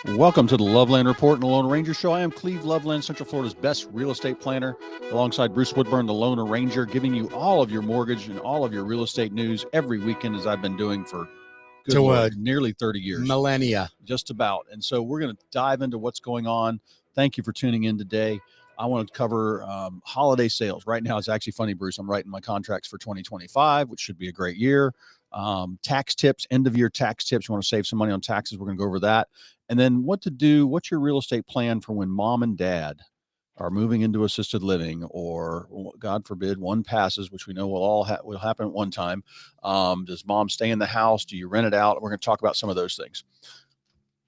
Welcome to the Loveland Report and the Lone Ranger Show. I am Cleve Loveland, Central Florida's best real estate planner, alongside Bruce Woodburn, the Lone Ranger, giving you all of your mortgage and all of your real estate news every weekend, as I've been doing for nearly 30 years. Millennia. Just about. And so we're going to dive into what's going on. Thank you for tuning in today. I want to cover holiday sales. Right now, it's actually funny, Bruce. I'm writing my contracts for 2025, which should be a great year. Tax tips, end of year tax tips. You want to save some money on taxes. We're going to go over that. And then what to do. What's your real estate plan for when mom and dad are moving into assisted living, or God forbid one passes, which we know will happen at one time. Does mom stay in the house? Do you rent it out? We're going to talk about some of those things.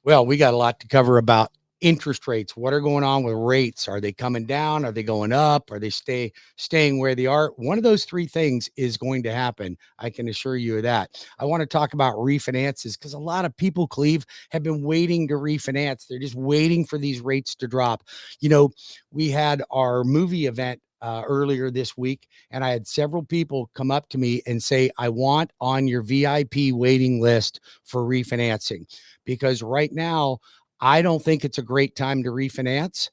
Well, we got a lot to cover about interest rates. What are going on with rates? Are they coming down? Are they going up? Are they staying where they are? One of those three things is going to happen. I can assure you of that. I want to talk about refinances because a lot of people, Cleve, have been waiting to refinance. They're just waiting for these rates to drop. You know, we had our movie event earlier this week, and I had several people come up to me and say, I want on your VIP waiting list for refinancing, because right now, I don't think it's a great time to refinance.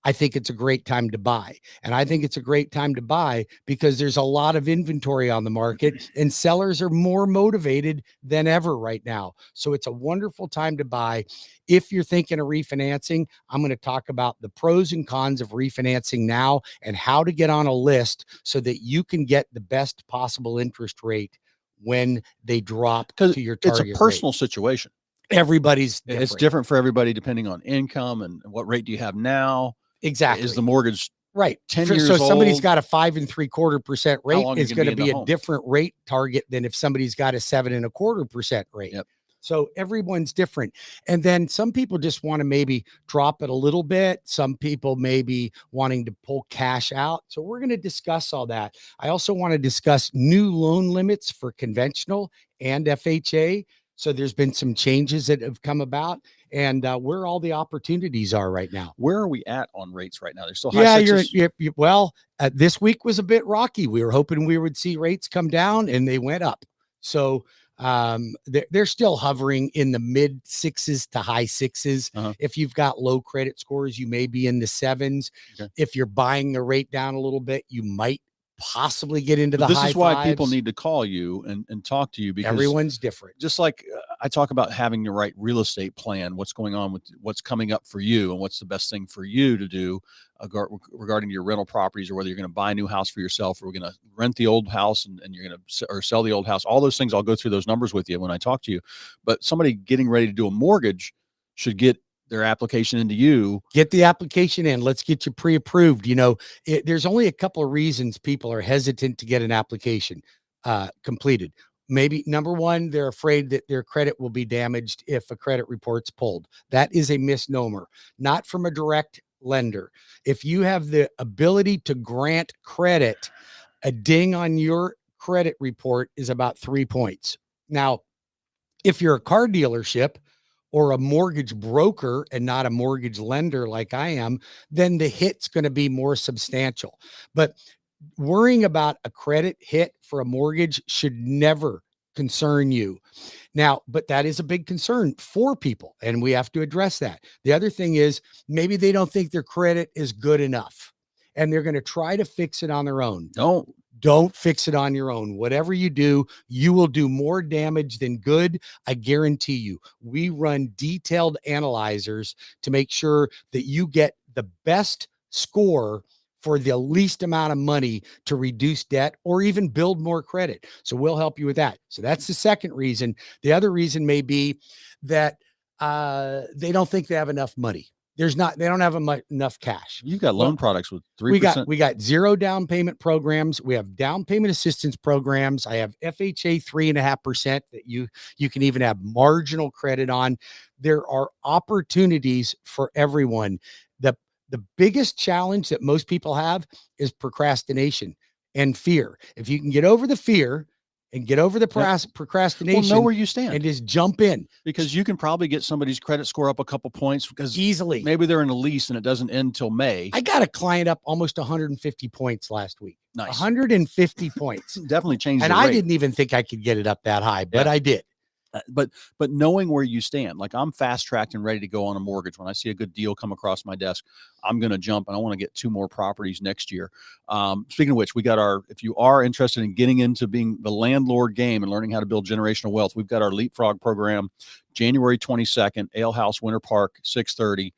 I think it's a great time to buy. And I think it's a great time to buy because there's a lot of inventory on the market and sellers are more motivated than ever right now. So it's a wonderful time to buy. If you're thinking of refinancing, I'm going to talk about the pros and cons of refinancing now and how to get on a list so that you can get the best possible interest rate when they drop to your target. It's a personal situation. Everybody's different. It's different for everybody depending on income and what rate do you have now. Exactly. Is the mortgage right 10 years old? So somebody's got a 5.75% rate is going to be a home? Different rate target than if somebody's got a 7.25% rate. Yep. So everyone's different. And then some people just want to maybe drop it a little bit. Some people may be wanting to pull cash out. So we're going to discuss all that. I also want to discuss new loan limits for conventional and FHA. So there's been some changes that have come about, and where all the opportunities are right now. Where are we at on rates right now? They're still high sixes? This week was a bit rocky. We were hoping we would see rates come down, and they went up. So they're still hovering in the mid sixes to high sixes. If you've got low credit scores, you may be in the sevens. Okay. If you're buying the rate down a little bit, you might possibly get into the high fives. This is why people need to call you and talk to you, because everyone's different. Just like I talk about having the right real estate plan, what's going on with what's coming up for you and what's the best thing for you to do regarding your rental properties, or whether you're going to buy a new house for yourself, or we're going to rent the old house and you're going to or sell the old house. All those things, I'll go through those numbers with you when I talk to you. But somebody getting ready to do a mortgage should get their application into you. Get the application in. Let's get you pre-approved. You know, there's only a couple of reasons people are hesitant to get an application completed. Maybe number one, they're afraid that their credit will be damaged if a credit report's pulled. That is a misnomer, not from a direct lender. If you have the ability to grant credit, a ding on your credit report is about 3 points. Now, if you're a car dealership or a mortgage broker and not a mortgage lender like I am, then the hit's going to be more substantial. But worrying about a credit hit for a mortgage should never concern you. Now, but that is a big concern for people, and we have to address that. The other thing is maybe they don't think their credit is good enough, and they're going to try to fix it on their own. Don't fix it on your own. Whatever you do, you will do more damage than good. I guarantee you. We run detailed analyzers to make sure that you get the best score for the least amount of money to reduce debt or even build more credit. So we'll help you with that. So that's the second reason. The other reason may be that they don't think they have enough money. They don't have enough cash. You've got loan products with 3%. We got zero down payment programs. We have down payment assistance programs. I have FHA 3.5% that you can even have marginal credit on. There are opportunities for everyone. The biggest challenge that most people have is procrastination and fear. If you can get over the fear and get over the procrastination, know where you stand and just jump in, because you can probably get somebody's credit score up a couple points, because easily maybe they're in a lease and it doesn't end till May. I got a client up almost 150 points last week. Nice. 150 points. Definitely changed. And I didn't even think I could get it up that high, but I did. But knowing where you stand, like I'm fast tracked and ready to go on a mortgage. When I see a good deal come across my desk, I'm going to jump, and I want to get 2 more properties next year. Speaking of which, we got if you are interested in getting into being the landlord game and learning how to build generational wealth, we've got our Leapfrog program, January 22nd, Ale House, Winter Park, 6:30.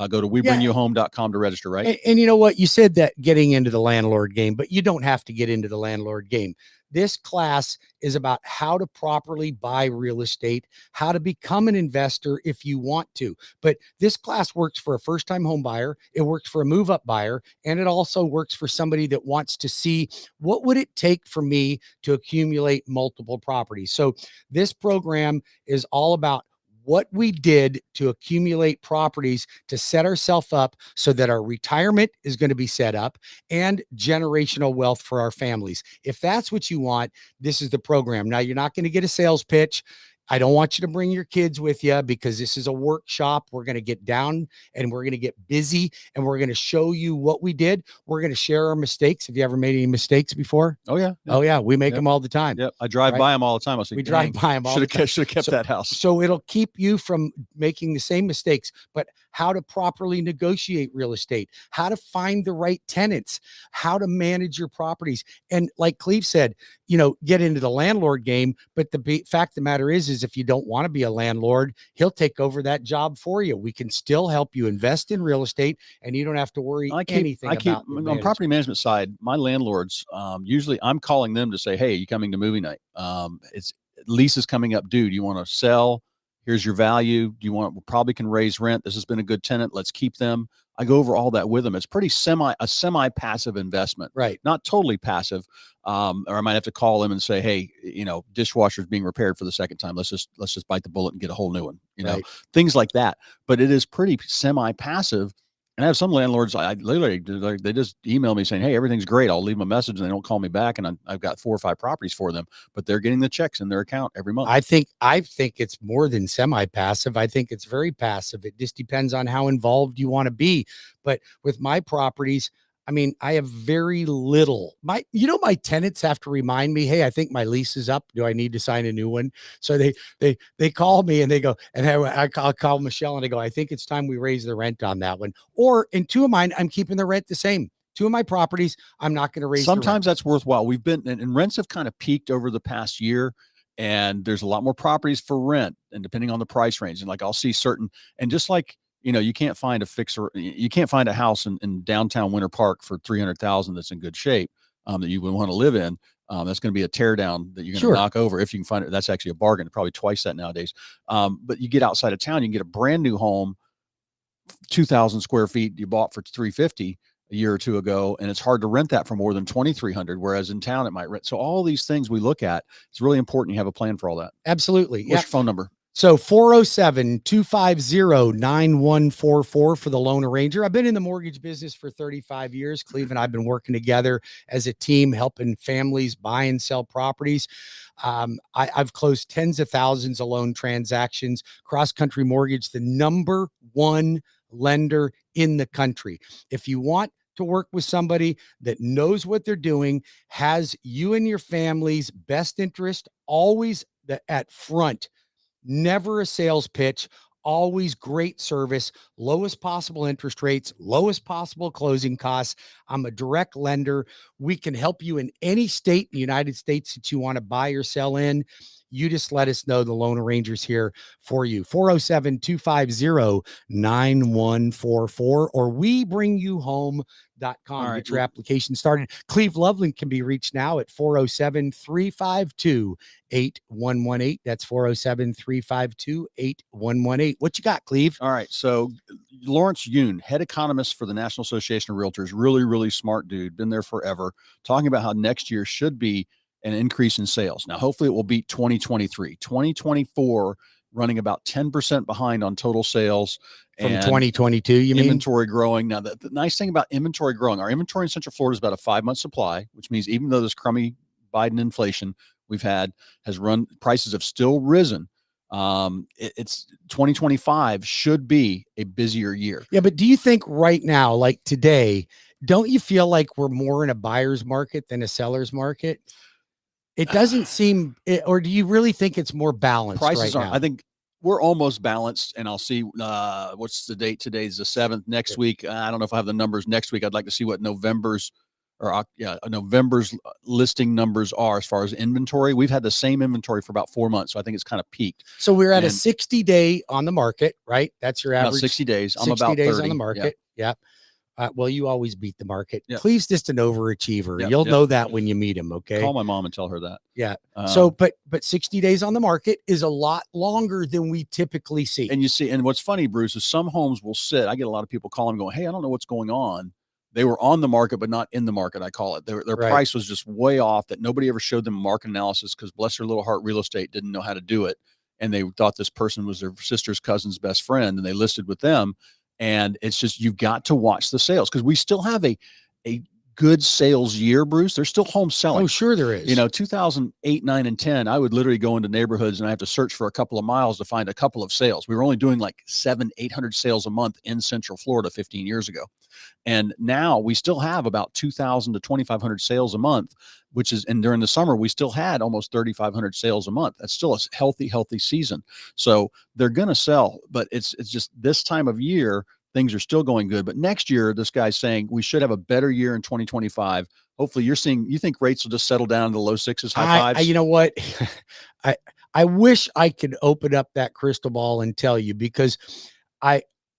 Go to webringyouhome.com to register, right? And you know what? You said that getting into the landlord game, but you don't have to get into the landlord game. This class is about how to properly buy real estate, how to become an investor if you want to. But this class works for a first-time home buyer. It works for a move-up buyer. And it also works for somebody that wants to see what would it take for me to accumulate multiple properties. So this program is all about what we did to accumulate properties to set ourselves up so that our retirement is going to be set up and generational wealth for our families. If that's what you want, this is the program. Now, you're not going to get a sales pitch. I don't want you to bring your kids with you because this is a workshop. We're going to get down and we're going to get busy and we're going to show you what we did. We're going to share our mistakes. Have you ever made any mistakes before? Oh, yeah. Oh, yeah. We make them all the time. Yep. I drive by them all the time. I say, we drive by them all the time. Should have kept that house. So it'll keep you from making the same mistakes, but how to properly negotiate real estate, how to find the right tenants, how to manage your properties. And like Cleve said, get into the landlord game. But the fact of the matter is if you don't want to be a landlord, he'll take over that job for you. We can still help you invest in real estate and you don't have to worry anything about on property management side, my landlords, usually I'm calling them to say, hey, are you coming to movie night? It's lease is coming up due. Do you want to sell? Here's your value. Do you want, we probably can raise rent. This has been a good tenant. Let's keep them. I go over all that with them. It's pretty semi-passive investment, right? Not totally passive. Or I might have to call them and say, hey, dishwasher's being repaired for the second time. Let's just bite the bullet and get a whole new one, right. Things like that. But it is pretty semi-passive. And I have some landlords, I literally, they just email me saying, hey, everything's great. I'll leave them a message and they don't call me back. And I've got 4 or 5 properties for them, but they're getting the checks in their account every month. I think it's more than semi-passive. I think it's very passive. It just depends on how involved you want to be. But with my properties, I mean, I have very little. My tenants have to remind me, hey, I think my lease is up. Do I need to sign a new one? So they call me and they go, and I'll call Michelle and they go, I think it's time we raise the rent on that one. Or in 2 of mine, I'm keeping the rent the same. 2 of my properties, I'm not going to raise. Sometimes that's worthwhile. We've been, and rents have kind of peaked over the past year, and there's a lot more properties for rent, and depending on the price range, and like I'll see certain, and just like, you can't find a house in downtown Winter Park for $300,000 that's in good shape that you would want to live in. That's going to be a tear down that you're going to knock over if you can find it. That's actually a bargain, probably twice that nowadays. But you get outside of town, you can get a brand new home, 2,000 square feet you bought for $350 a year or 2 ago, and it's hard to rent that for more than $2,300. Whereas in town it might rent. So all these things we look at, it's really important you have a plan for all that. Absolutely. What's your phone number? So 407-250-9144 for the Loan Arranger. I've been in the mortgage business for 35 years. Cleve and I've been working together as a team, helping families buy and sell properties. I've closed tens of thousands of loan transactions. Cross Country Mortgage, the #1 lender in the country. If you want to work with somebody that knows what they're doing, has you and your family's best interest always at front, never a sales pitch, always great service, lowest possible interest rates, lowest possible closing costs. I'm a direct lender. We can help you in any state in the United States that you want to buy or sell in. You just let us know. The Loan Arranger's here for you. 407-250-9144 or webringyouhome.com. Right. Get your application started. Cleve Loveland can be reached now at 407-352-8118. That's 407-352-8118. What you got, Cleve? All right. So Lawrence Yoon, head economist for the National Association of Realtors, really, really smart dude, been there forever, talking about how next year should be an increase in sales. Now, hopefully it will beat 2023. 2024 running about 10% behind on total sales. From 2022, you mean? Inventory growing. Now, the nice thing about inventory growing, our inventory in Central Florida is about a 5-month supply, which means even though this crummy Biden inflation we've had has run, prices have still risen. It's 2025 should be a busier year. Yeah, but do you think right now, like today, don't you feel like we're more in a buyer's market than a seller's market? It doesn't seem, or do you really think it's more balanced prices right aren't. now? I think we're almost balanced, and I'll see. What's the date? Today's the 7th. Next week, I don't know if I have the numbers next week. I'd like to see what November's listing numbers are as far as inventory. We've had the same inventory for about 4 months, so I think it's kind of peaked. So we're at a 60-day on the market, right? That's your average. About 60 days. I'm 60 about days 30 on the market. Yeah. Well, you always beat the market. Yep. Cleve's just an overachiever. Yep, You'll know that when you meet him. Okay. Call my mom and tell her that. Yeah. So, but 60 days on the market is a lot longer than we typically see. And you see, and what's funny, Bruce, is some homes will sit. I get a lot of people calling going, "Hey, I don't know what's going on." They were on the market, but not in the market. I call it. Their price was just way off, that nobody ever showed them market analysis, because bless their little heart, real estate didn't know how to do it. And they thought this person was their sister's cousin's best friend, and they listed with them. And it's just, you've got to watch the sales, because we still have a good sales year, Bruce. There's still home selling. Oh, sure there is. 2008, 9, and 10, I would literally go into neighborhoods and I have to search for a couple of miles to find a couple of sales. We were only doing like 700-800 sales a month in Central Florida 15 years ago. And now we still have about 2,000 to 2,500 sales a month, and during the summer, we still had almost 3,500 sales a month. That's still a healthy season. So they're going to sell, but it's just this time of year, things are still going good. But next year, this guy's saying we should have a better year in 2025. Hopefully you think rates will just settle down in the low 6s, high 5s? You know what? I wish I could open up that crystal ball and tell you, because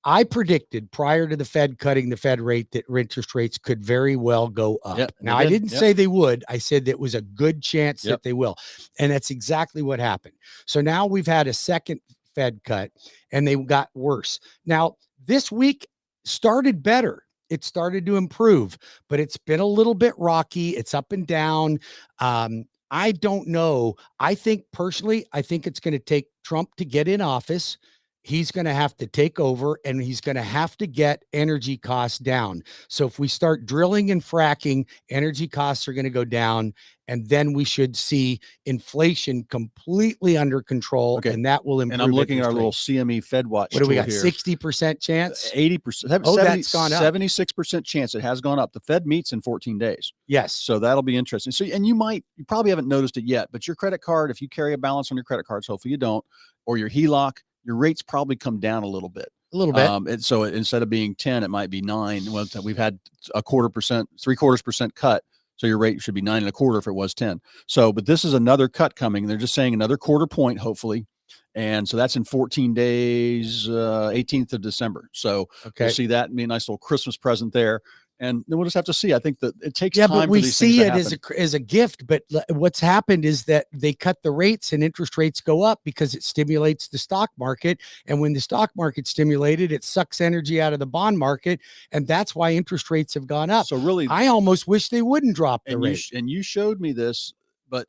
I predicted prior to the Fed cutting the Fed rate that interest rates could very well go up. Yep, now, I didn't say they would. I said that was a good chance that they will. And that's exactly what happened. So now we've had a second Fed cut, and they got worse. Now, this week started better. It started to improve, but it's been a little bit rocky. It's up and down. I don't know. I think personally, it's going to take Trump to get in office. He's going to have to take over, and he's going to have to get energy costs down. So if we start drilling and fracking, energy costs are going to go down, and then we should see inflation completely under control, and that will improve. And I'm looking at our little CME Fed Watch. What do we got? Here. 60% chance? 80%. Oh, that's gone up. 76% chance. It has gone up. The Fed meets in 14 days. Yes. So that'll be interesting. So, and you probably haven't noticed it yet, but your credit card, if you carry a balance on your credit cards, hopefully you don't, or your HELOC, your rates probably come down a little bit. And so instead of being 10, it might be 9. Well, we've had 0.25%, 0.75% cut. So your rate should be 9.25 if it was 10. So, but this is another cut coming. They're just saying another 0.25 point, hopefully. And so that's in 14 days, 18th of December. So we'll see that and be a nice little Christmas present there. And then we'll just have to see. I think that it takes time. But we for these see things it to as a gift. But what's happened is that they cut the rates and interest rates go up because it stimulates the stock market. And when the stock market's stimulated, it sucks energy out of the bond market. And that's why interest rates have gone up. So really, I almost wish they wouldn't drop the rate. And you showed me this, but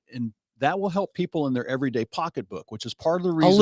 that will help people in their everyday pocketbook, which is part of the reason. A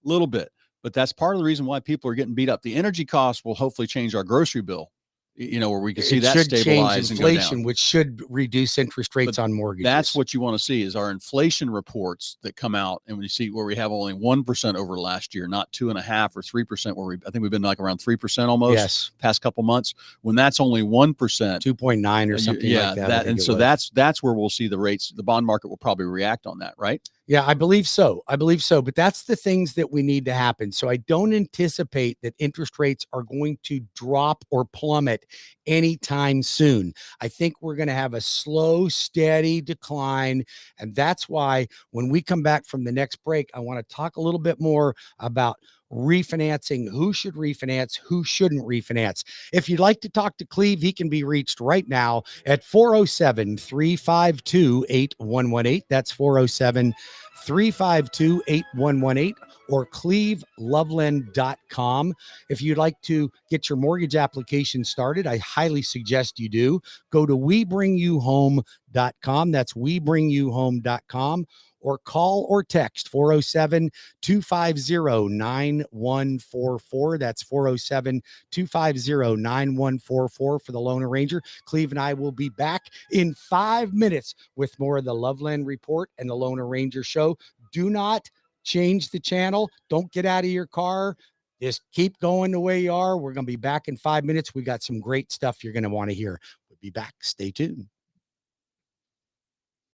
little bit. But that's part of the reason why people are getting beat up. The energy costs will hopefully change our grocery bill. Where we can see that stabilize and go down, which should reduce interest rates on mortgages. That's what you want to see, is our inflation reports that come out, and we see where we have only 1% over last year, not 2.5 or 3%, where I think we've been like around 3% almost past couple months. When that's only 1%, 2.9 or something like that. And so that's where we'll see the rates. The bond market will probably react on that, right? Yeah, I believe so. But that's the things that we need to happen. So I don't anticipate that interest rates are going to drop or plummet anytime soon. I think we're going to have a slow, steady decline. And that's why when we come back from the next break, I want to talk a little bit more about refinancing, who should refinance, who shouldn't refinance. If you'd like to talk to Cleve, he can be reached right now at 407-352-8118. That's 407-352-8118 or cleveloveland.com. If you'd like to get your mortgage application started, I highly suggest you do. Go to webringyouhome.com. That's webringyouhome.com. Or call or text 407-250-9144. That's 407-250-9144 for the Loan Arranger. Cleve and I will be back in 5 minutes with more of the Loveland Report and the Loan Arranger Show. Do not change the channel. Don't get out of your car. Just keep going the way you are. We're going to be back in 5 minutes. We got some great stuff you're going to want to hear. We'll be back. Stay tuned.